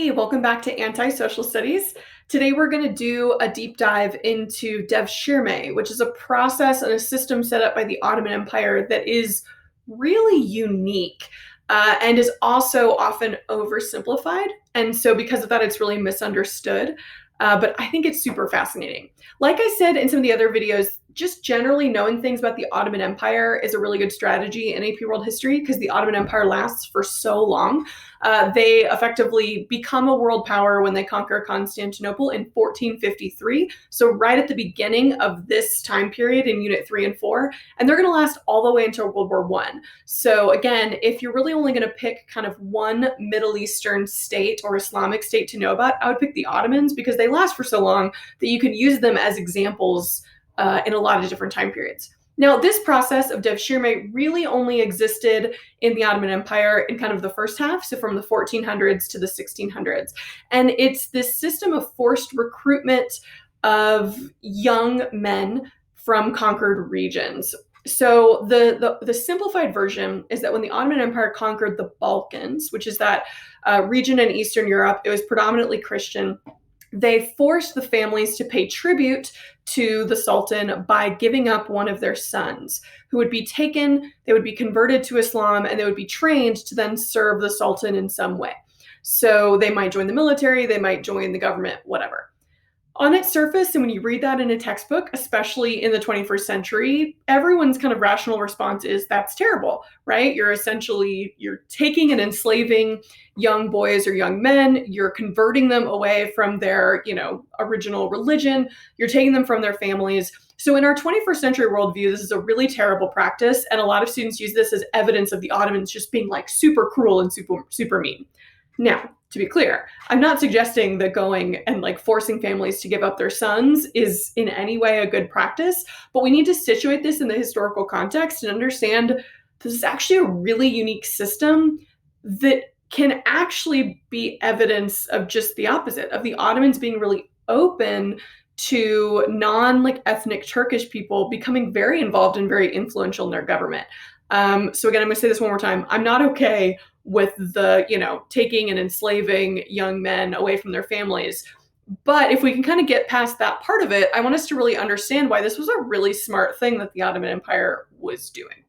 Hey, welcome back to Anti-Social Studies. Today we're going to do a deep dive into Devshirme, which is a process and a system set up by the Ottoman Empire that is really unique and is also often oversimplified. And so because of that, it's really misunderstood. But I think it's super fascinating. Like I said in some of the other videos, just generally knowing things about the Ottoman Empire is a really good strategy in AP World History because the Ottoman Empire lasts for so long. They effectively become a world power when they conquer Constantinople in 1453. So right at the beginning of this time period in Unit 3 and 4, and they're going to last all the way until World War I. So again, if you're really only going to pick kind of one Middle Eastern state or Islamic state to know about, I would pick the Ottomans because they last for so long that you could use them as examples in a lot of different time periods. Now, this process of Devshirme really only existed in the Ottoman Empire in kind of the first half, so from the 1400s to the 1600s. And it's this system of forced recruitment of young men from conquered regions. So the simplified version is that when the Ottoman Empire conquered the Balkans, which is that region in Eastern Europe, it was predominantly Christian. They forced the families to pay tribute to the Sultan by giving up one of their sons, who would be taken, they would be converted to Islam, and they would be trained to then serve the Sultan in some way. So they might join the military, they might join the government, whatever. On its surface, and when you read that in a textbook, especially in the 21st century, everyone's kind of rational response is that's terrible, right? You're taking and enslaving young boys or young men, you're converting them away from their, original religion, you're taking them from their families. So in our 21st century worldview, this is a really terrible practice, and a lot of students use this as evidence of the Ottomans just being like super cruel and super mean. Now, to be clear, I'm not suggesting that going and like forcing families to give up their sons is in any way a good practice, but we need to situate this in the historical context and understand this is actually a really unique system that can actually be evidence of just the opposite, of the Ottomans being really open to ethnic Turkish people becoming very involved and very influential in their government. So again, I'm going to say this one more time. I'm not okay with the, taking and enslaving young men away from their families. But if we can kind of get past that part of it, I want us to really understand why this was a really smart thing that the Ottoman Empire was doing.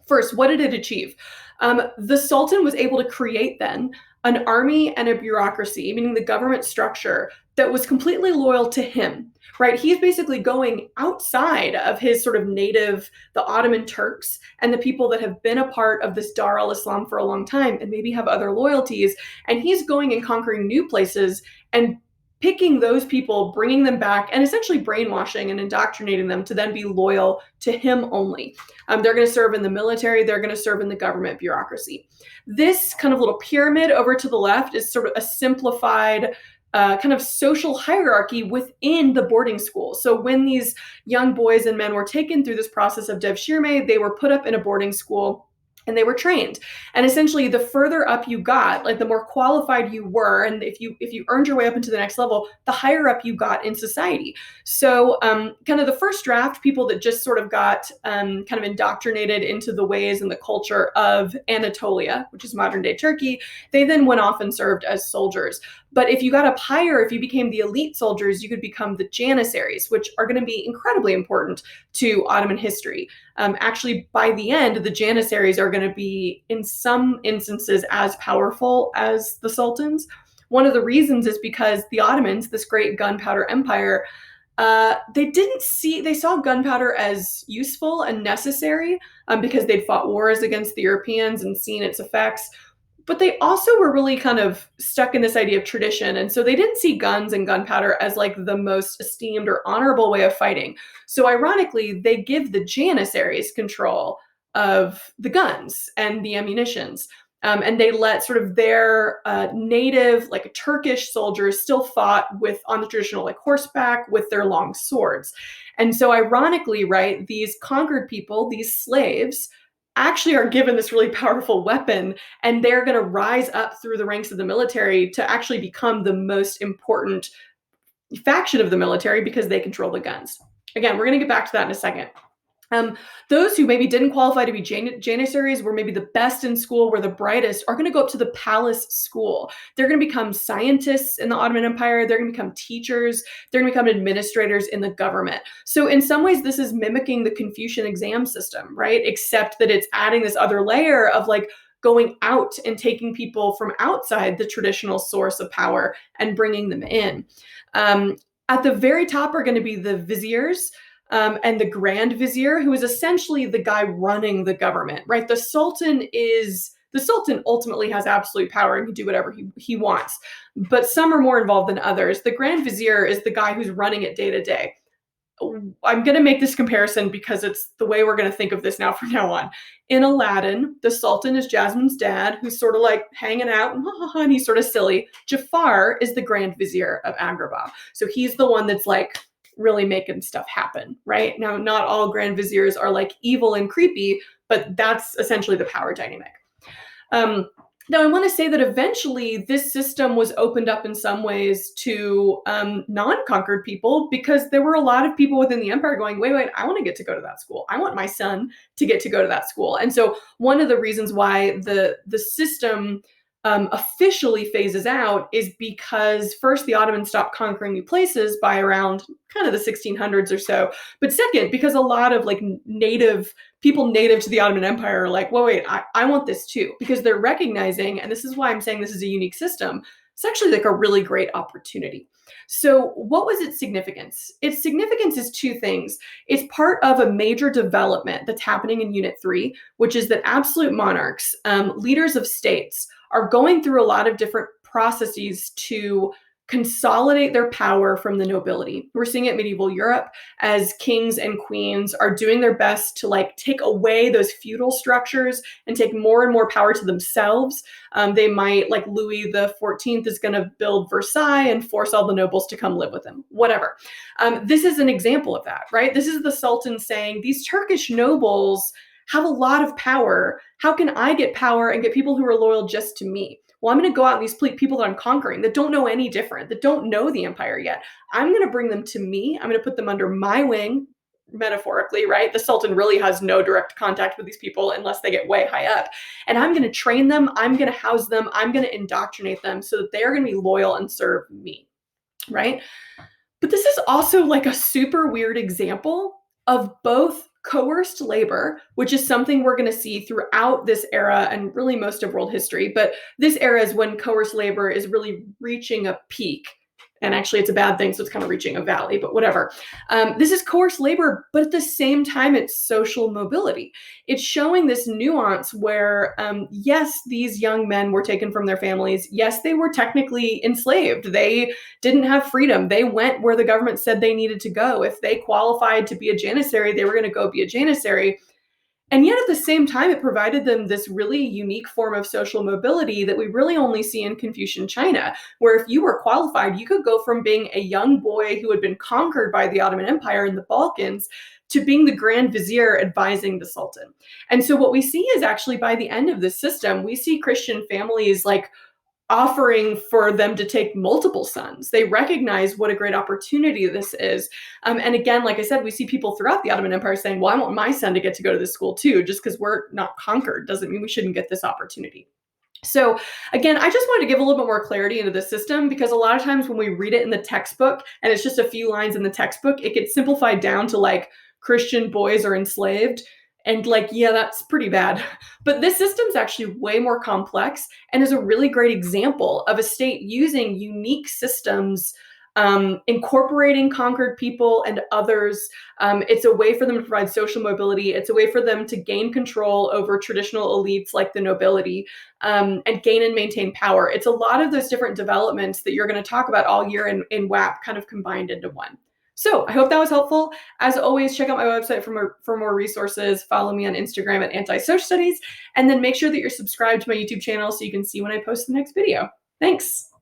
First, what did it achieve? The Sultan was able to create then an army and a bureaucracy, meaning the government structure that was completely loyal to him, right? He's basically going outside of his sort of native, the Ottoman Turks and the people that have been a part of this Dar al-Islam for a long time and maybe have other loyalties. And he's going and conquering new places and picking those people, bringing them back, and essentially brainwashing and indoctrinating them to then be loyal to him only. They're going to serve in the military. They're going to serve in the government bureaucracy. This kind of little pyramid over to the left is sort of a simplified kind of social hierarchy within the boarding school. So when these young boys and men were taken through this process of Devshirme, they were put up in a boarding school and they were trained. And essentially, the further up you got, like the more qualified you were, and if you earned your way up into the next level, the higher up you got in society. So kind of the first draft, people that just sort of got kind of indoctrinated into the ways and the culture of Anatolia, which is modern day Turkey, they then went off and served as soldiers. But if you got up higher, if you became the elite soldiers, you could become the Janissaries, which are going to be incredibly important to Ottoman history. Actually, by the end, the Janissaries are going to be, in some instances, as powerful as the sultans. One of the reasons is because the Ottomans, this great gunpowder empire, they saw gunpowder as useful and necessary because they'd fought wars against the Europeans and seen its effects. But they also were really kind of stuck in this idea of tradition. And so they didn't see guns and gunpowder as like the most esteemed or honorable way of fighting. So ironically, they give the Janissaries control of the guns and the ammunitions. And they let sort of their native, like Turkish soldiers still fought on the traditional like horseback with their long swords. And so ironically, right, these conquered people, these slaves, actually are given this really powerful weapon, and they're going to rise up through the ranks of the military to actually become the most important faction of the military because they control the guns. Again, we're going to get back to that in a second. Um, those who maybe didn't qualify to be janissaries, were maybe the best in school, were the brightest, are going to go up to the palace school. They're going to become scientists in the Ottoman Empire. They're going to become teachers. They're going to become administrators in the government. So in some ways, this is mimicking the Confucian exam system, right? Except that it's adding this other layer of like going out and taking people from outside the traditional source of power and bringing them in. At the very top are going to be the viziers, and the Grand Vizier, who is essentially the guy running the government, right? The Sultan ultimately has absolute power and can do whatever he wants, but some are more involved than others. The Grand Vizier is the guy who's running it day to day. I'm going to make this comparison because it's the way we're going to think of this now from now on. In Aladdin, the Sultan is Jasmine's dad, who's sort of like hanging out and he's sort of silly. Jafar is the Grand Vizier of Agrabah. So he's the one that's like really making stuff happen, right? Now, not all Grand Viziers are like evil and creepy, but that's essentially the power dynamic. Now, I want to say that eventually this system was opened up in some ways to non-conquered people, because there were a lot of people within the empire going, wait, I want to get to go to that school. I want my son to get to go to that school. And so one of the reasons why the system officially phases out is because first, the Ottomans stopped conquering new places by around kind of the 1600s or so. But second, because a lot of like people native to the Ottoman Empire are like, wait, I want this too, because they're recognizing, and this is why I'm saying this is a unique system, it's actually like a really great opportunity. So what was its significance? Its significance is two things. It's part of a major development that's happening in Unit 3, which is that absolute monarchs, leaders of states, are going through a lot of different processes to consolidate their power from the nobility. We're seeing it in medieval Europe as kings and queens are doing their best to like take away those feudal structures and take more and more power to themselves. They might, like Louis the 14th is going to build Versailles and force all the nobles to come live with him, whatever. This is an example of that, right? This is the Sultan saying, these Turkish nobles have a lot of power. How can I get power and get people who are loyal just to me? Well, I'm going to go out and these people that I'm conquering that don't know any different, that don't know the empire yet, I'm going to bring them to me. I'm going to put them under my wing, metaphorically, right? The Sultan really has no direct contact with these people unless they get way high up. And I'm going to train them. I'm going to house them. I'm going to indoctrinate them so that they are going to be loyal and serve me, right? But this is also like a super weird example of both coerced labor, which is something we're going to see throughout this era and really most of world history. But this era is when coerced labor is really reaching a peak. And actually, it's a bad thing, so it's kind of reaching a valley, but whatever. This is coerced labor, but at the same time, it's social mobility. It's showing this nuance where, yes, these young men were taken from their families. Yes, they were technically enslaved. They didn't have freedom. They went where the government said they needed to go. If they qualified to be a janissary, they were going to go be a janissary. And yet at the same time, it provided them this really unique form of social mobility that we really only see in Confucian China, where if you were qualified, you could go from being a young boy who had been conquered by the Ottoman Empire in the Balkans to being the Grand Vizier advising the Sultan. And so what we see is actually by the end of this system, we see Christian families like offering for them to take multiple sons. They recognize what a great opportunity this is. And again, like I said, we see people throughout the Ottoman Empire saying, well, I want my son to get to go to this school too. Just because we're not conquered doesn't mean we shouldn't get this opportunity. So again, I just wanted to give a little bit more clarity into the system, because a lot of times when we read it in the textbook and it's just a few lines in the textbook, it gets simplified down to like Christian boys are enslaved. And like, yeah, that's pretty bad. But this system's actually way more complex and is a really great example of a state using unique systems, incorporating conquered people and others. It's a way for them to provide social mobility. It's a way for them to gain control over traditional elites like the nobility, and gain and maintain power. It's a lot of those different developments that you're going to talk about all year in WHAP kind of combined into one. So I hope that was helpful. As always, check out my website for more resources. Follow me on Instagram at Anti-Social Studies, and then make sure that you're subscribed to my YouTube channel so you can see when I post the next video. Thanks.